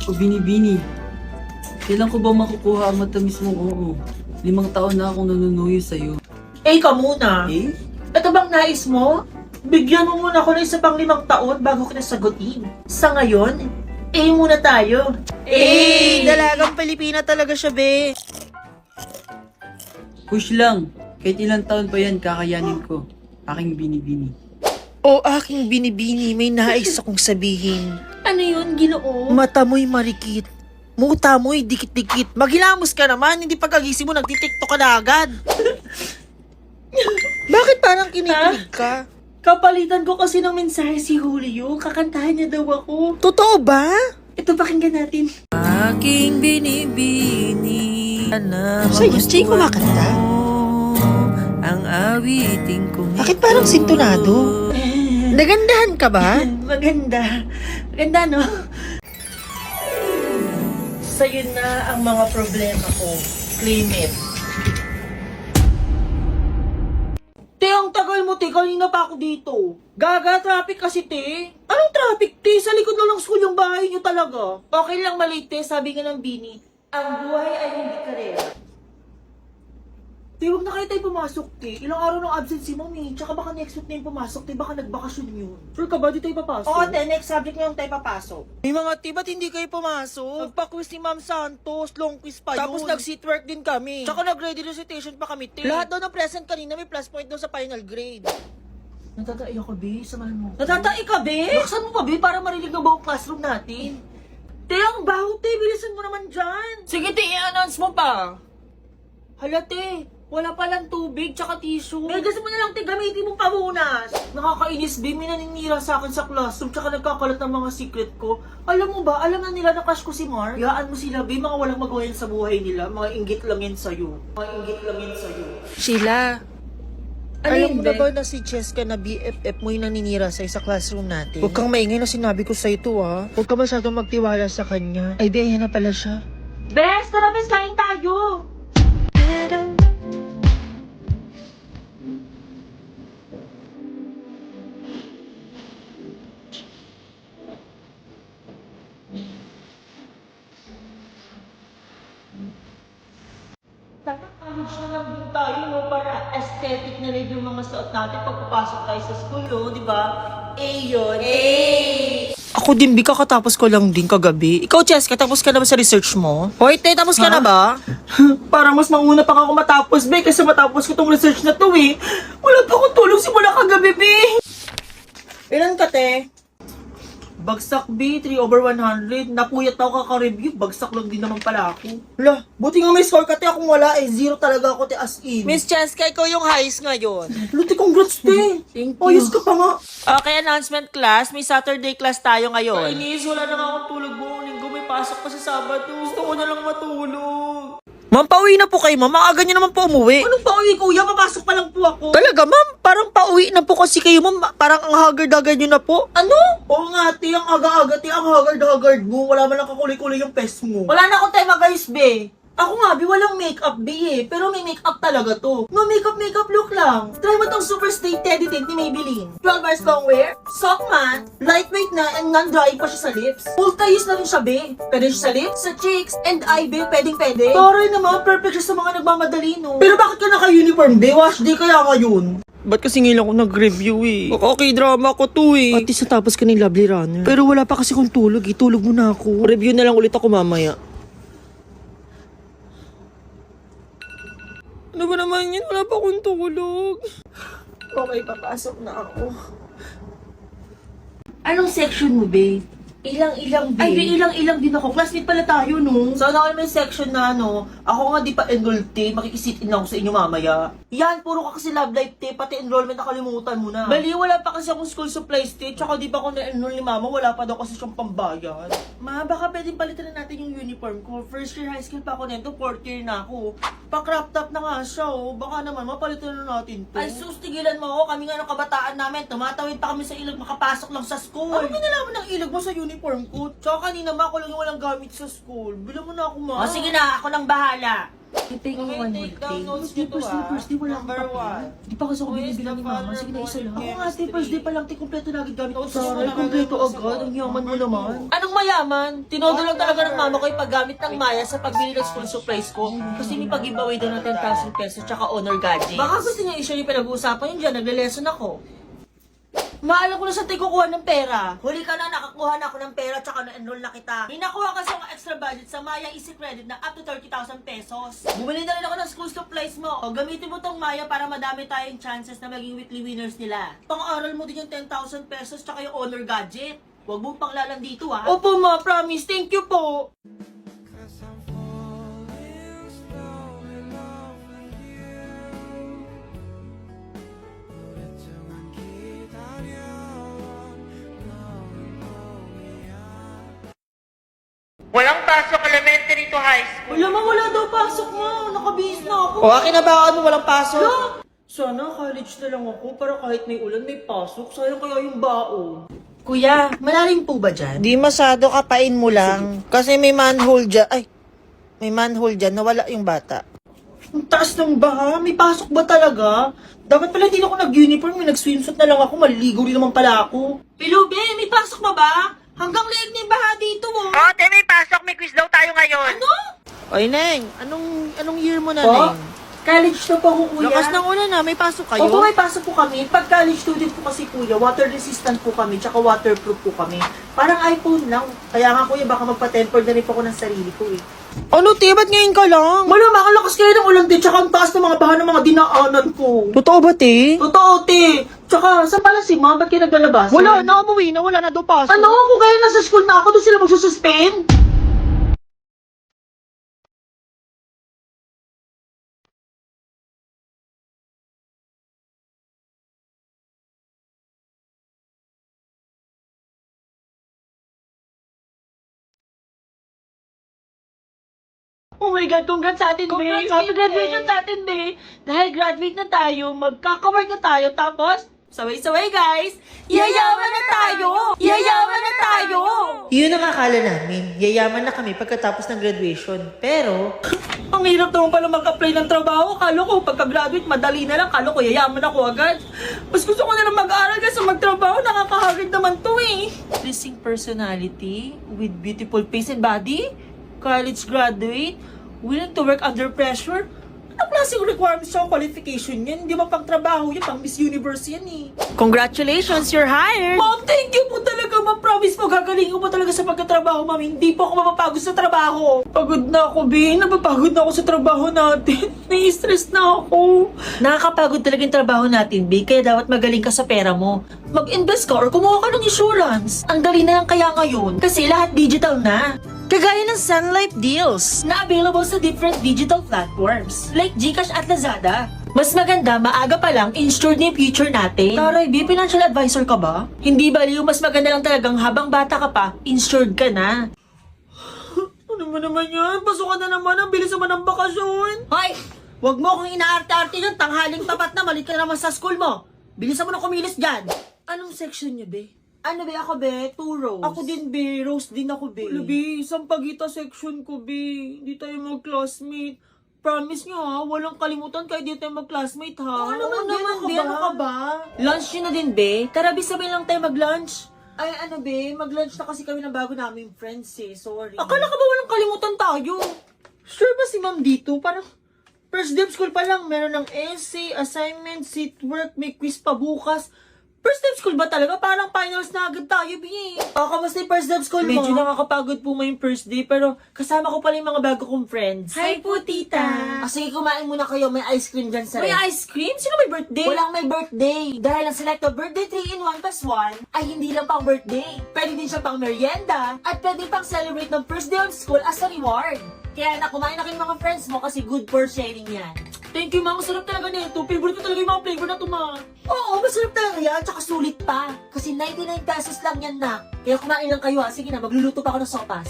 O Binibini, kailan ko ba makukuha ang matamis mong oo? 5 taon na akong nanunuyo sa'yo. Ka muna. Eh? Ito bang nais mo? Bigyan mo muna ako ng isa pang 5 taon bago kita sagutin. Sa ngayon, muna tayo. Dalagang Pilipina talaga siya, be. Push lang. Kahit ilang taon pa yan, kakayanin ko. Aking Binibini. O aking binibini, may nais akong sabihin. Ano yun, Ginoo? Mata mo'y marikit. Muta mo'y dikit-dikit. Maghilamos ka naman, hindi pagkagising mo, nagtitiktok ka na agad. Bakit parang kinikilig ka? Kapalitan ko kasi ng mensahe si Julio. Kakantahan niya daw ako. Totoo ba? Ito, pakinggan natin. Aking binibini. Sa'yo, Jay, kumakanta? Ang awiting kong Bakit parang sintonado? Nagandahan ka ba? Maganda. Maganda, no? Sa'yo na ang mga problema ko. Claim it. Te, ang tagal mo, te. Kanina pa ako dito. Gaga, traffic kasi, te. Anong traffic, te? Sa likod na lang school yung bahay niyo talaga. Okay lang maliit, te. Sabi nga ng Bini, ang buhay ay hindi karera. Te, huwag na kayo tayo pumasok, te. Ilang araw ng absence si Mami. Tsaka baka next week na yung pumasok, te. Baka nagbakasyon yun. Sure ka ba? Di tayo papasok? Oo, te. Next subject na yung tayo papasok. May mga ba't hindi kayo pumasok? Nagpa-quiz ni Ma'am Santos, long quiz pa yun. Tapos nag-seat work din kami. Tsaka nag-ready recitation pa kami, te. Lahat daw ng present kanina may plus point daw sa final grade. Natatai ako, be. Samahan mo. Natatai ka, be? Buksan mo pa, be, para marinig ng buong classroom natin. Te, ang baho, te. Bilisan mo naman dyan. Sige, te. I-announce mo pa. Hala, te. Wala palang tubig, tsaka tissue. Gusto mo na lang, te. Gamitin mong pamunas. Nakakainis, be. May naninira sa akin sa classroom, tsaka nagkakalat ng mga secret ko. Alam mo ba, alam na nila na crush ko si Mark? Yaan mo sila, be. Mga walang magawa yan sa buhay nila. Mga inggit lang yan sa'yo. Mga inggit lang yan sa'yo. Sheila, Ano alam yun, mo na be? ba na si Cheska na BFF mo yung naninira sa'yo sa classroom natin? Huwag kang maingay na sinabi ko sa'yo to, ha? Huwag ka masyadong magtiwala sa kanya. Ay, di, ayan na pala siya. Bes, tara, bes, kain tayo. Nakakahid siya lang din tayo, no? Para aesthetic na rin yung mga suot natin pagpapasok tayo sa school, no? Di ba? Yun. Ako din, Bi, kakatapos ko lang din kagabi. Ikaw, Cheska, tapos ka na ba sa research mo? Hoy, te, tapos ka na ba? Parang mas mauna pa ako matapos, be, kasi matapos ko tong research na to, eh. Wala pa akong tulog simula kagabi, be. Ilan ka, te? Bagsak, B, 3/100. Napuyat ako kaka-review. Bagsak lang din naman pala ako. Hala, buti nga may score ka, te. Akong wala, eh. 0 talaga ako, te, as in. Miss Cheska, ikaw yung highest ngayon. Luti, congrats, te. Thank you. Ayos ka pa nga. Okay, announcement class. May Saturday class tayo ngayon. Kainis, wala na nga akong tulog buong linggo. May pasok pa sa Sabado. Gusto ko na lang matulog. Ma'am, pauwi na po kayo, ma'am. Maaga niyo naman po umuwi. Anong pauwi, kuya? Papasok pa lang po ako. Talaga, ma'am? Parang pauwi na po kasi kayo, ma'am. Parang ang haggard-haggard niyo na po. Ano? Oo nga, te. Ang aga-aga, te. Ang haggard-haggard mo. Wala man lang kakulay-kulay yung pes mo. Wala na akong tema, guys, be. Ako nga, be, walang makeup, be, eh. Pero may makeup talaga to. No makeup look lang. Try mo tong Super Stay Teddy Tint ni Maybelline. 12 hours long wear, soft matte, lightweight na, and non-dry pa siya sa lips. Multi-use na rin siya, be. Pwede siya sa lips, sa cheeks, and eye, be. Pwedeng-pwede. Taray naman, perfect siya sa mga nagmamadali, no? Pero bakit ka naka-uniform, be? Wash day kaya ngayon? Ba't kasi ngayon ako nag-review eh? Okay, drama ko to eh. At least natapos ka ng Lovely Runner. Pero wala pa kasi kung tulog eh. Tulog muna ako. Review na lang ulit ako mamaya. Ano ba naman yun? Wala pa akong tulog. Okay, papasok na ako. Anong section mo, be? Ilang-ilang, be. Ay, be, ilang-ilang din ako. Classmate pala tayo, no? Sana all may section na, no? Ako nga di pa enrolled, te. Makikisit in ako sa inyo mamaya. Yan, puro ka kasi love life, te. Pati enrollment nakalimutan mo na. Bali, wala pa kasi akong school supplies, te. Tsaka di pa ako na-enroll ni mama. Wala pa daw kasi siyang pambayad. Ma, baka pwedeng palitan na natin yung uniform ko. First year high school pa ako nito. Fourth year na ako. Pa-crop top na nga siya, oh. Baka naman, mapalitan na natin to. Ay, sus, tigilan mo ako. Kami nga ng kabataan namin. Tumatawid pa kami sa ilog, makapasok lang sa school. Ano pinalaman ng ilog mo sa uniform ko? Tsaka kanina ma, ako lang yung walang gamit sa school. Bilang mo na ako, ma. O, sige na. Ako lang bahala. Take Okay, one take more down thing. notes nyo to, First day, wala akong Number papel. one. Di pa kasi ako Who is binibilang the ni mama. father Sige na, isa lang. of Ako nga, first day pa lang, kompleto na agad gamit ko. Notes Saray, mo na kompleto nalagay mo sa agad. Ang yaman mo naman. Anong mayaman? Tinodo lang talaga ng mama ko yung paggamit ng Maya sa pagbili ng school supplies ko. Kasi may pag-giveaway doon ng 10,000 pesos tsaka honor gadgets. Baka gusto niya i-share yung pinag-uusapan yun dyan, nagle-lesson ako. Maalam ko na saan tayo kukuha ng pera. Huli ka na, nakakuha na ako ng pera tsaka na-enroll na kita. May nakuha kasi ako extra budget sa Maya Easy Credit na up to 30,000 pesos. Bumili na rin ako ng school supplies mo. O gamitin mo tong Maya para madami tayong chances na maging weekly winners nila. Pang-aral mo din yung 10,000 pesos tsaka yung honor gadget. Huwag mong panglalan dito ha. Opo ma, promise. Thank you po. Walang pasok elementary to high school. Wala ma, wala daw pasok mo. Nakabihis na ako. O, akin na ba ano, walang pasok? Sana college na lang ako para kahit may ulan may pasok. Sayang kaya yung baon. Kuya, malalim po ba dyan? Di masyado, kapain mo lang. Kasi may manhole dyan. Ay, may manhole dyan. Nawala yung bata. Ang taas ng baha, may pasok ba talaga? Dapat pala hindi na ako nag-uniform, may nag-swimsuit na lang ako, maliligo rin naman pala ako. Pilube, may pasok pa ba? Hanggang leeg na yung baha dito oh. Ate, may pasok. May quiz daw tayo ngayon. Ano? Oy, Neng. Anong year mo na, Po? Neng? College na po ako, kuya. Lakas ng ulan na. May pasok kayo? Opo, may pasok po kami. Pag college student po kasi kuya, water resistant po kami, tsaka waterproof po kami. Parang iPhone lang. Kaya nga kuya, baka magpa-temper na rin po ako ng sarili ko eh. Ano, te? Ba't ngayon ka lang? Malamang, ang lakas kayo ng ulan din, tsaka ang taas ng mga baha ng mga dinaanan ko. Totoo ba, te? Totoo, te. Tsaka, saan pala si ma'am? Ba't kayo naglalabas? Wala na, umuwi na. Wala na daw pasok. Ano? Kung kaya nasa school na ako, doon sila magsususpend? Oh my God, congrats sa atin, Be. Happy graduation sa atin, Be. Dahil graduate na tayo, magkaka-work na tayo, tapos, saway-saway, guys. Yayaman na tayo! Yayaman na tayo! Yun ang akala namin. Yayaman na kami pagkatapos ng graduation. Pero, Ang hirap naman pala mag-apply ng trabaho. Kalo ko, pagka-graduate, madali na lang. Kalo ko, yayaman ako agad. Mas gusto ko na lang mag-aral kasi magtrabaho. Nakakahagad naman to eh. Pleasing personality with beautiful face and body. College graduate. Willing to work under pressure. Ano klaseng requirements sa qualification yan? Hindi ba pang trabaho yan? Pang Miss Universe yan eh. congratulations, you're hired! Ma'am, thank you po talaga. Ma'am, promise po, gagaling ko po talaga sa pagkatrabaho, ma'am. Hindi po ako mapapagod sa trabaho. Pagod na ako, Be. Napapagod na ako sa trabaho natin. Nai-stress na ako. Nakakapagod talaga yung trabaho natin, Be. Kaya dapat magaling ka sa pera mo. Mag-invest ka or kumuha ka ng insurance. Ang dali na lang kaya ngayon. Kasi lahat digital na. Kagaya ng Sun Life Deals. Na available sa different digital platforms like GCash at Lazada. Mas maganda, maaga pa lang, insured na yung future natin. Taray, B, financial advisor ka ba? Hindi baliw, mas maganda lang talagang habang bata ka pa, insured ka na. Ano mo naman yan? Pasukan na naman, ang bilis naman ng bakasyon. Hoy! Huwag mo akong inaarte-arte dyan, tanghaling tapat na, mali ka naman sa school mo. Bilisan mo na kumilos dyan. Anong section niya, be? Ano be? Ako be? 2 rows. Ako din be. Rows din ako be. Wala be. Isang pagita section ko be. Hindi tayo mag-classmate. Promise nyo ha. Walang kalimutan kahit di tayo mag-classmate ha. Oo naman be. Ano ka ba? Lunch yun na din be. Tara be, sabay lang tayo mag-lunch. Ay ano be, mag-lunch na kasi kami ng bago naming friends eh. Sorry. Akala ka ba walang kalimutan tayo? Sure ba si ma'am dito? Parang first day of school pa lang. Meron ng essay, assignment, seat work, may quiz pa bukas. First day of school ba talaga? Parang finals na agad tayo, Bi. Kamusta yung first day of school mo? Medyo nakakapagod po yung first day, pero kasama ko pala yung mga bago kong friends. Hi po, tita. Sige, kumain muna kayo. May ice cream dyan sa ref. May ice cream? Sino may birthday? Walang may birthday. Dahil ang Selecto Birthday 3-in-1 plus 1 ay hindi lang pang birthday. Pwede din siya pang merienda at pwede pang celebrate ng first day of school as a reward. Kaya na, kumain na kayo mga friends mo kasi good for sharing yan. Thank you, Mama. Masarap talaga nito. Favorite ko talaga yung mga flavor na ito, Ma. Oo, masarap talaga yan. Tsaka sulit pa. Kasi 99 pesos lang yan, na. Kaya kumain lang kayo, ha. Sige na, magluluto pa ako ng sopas.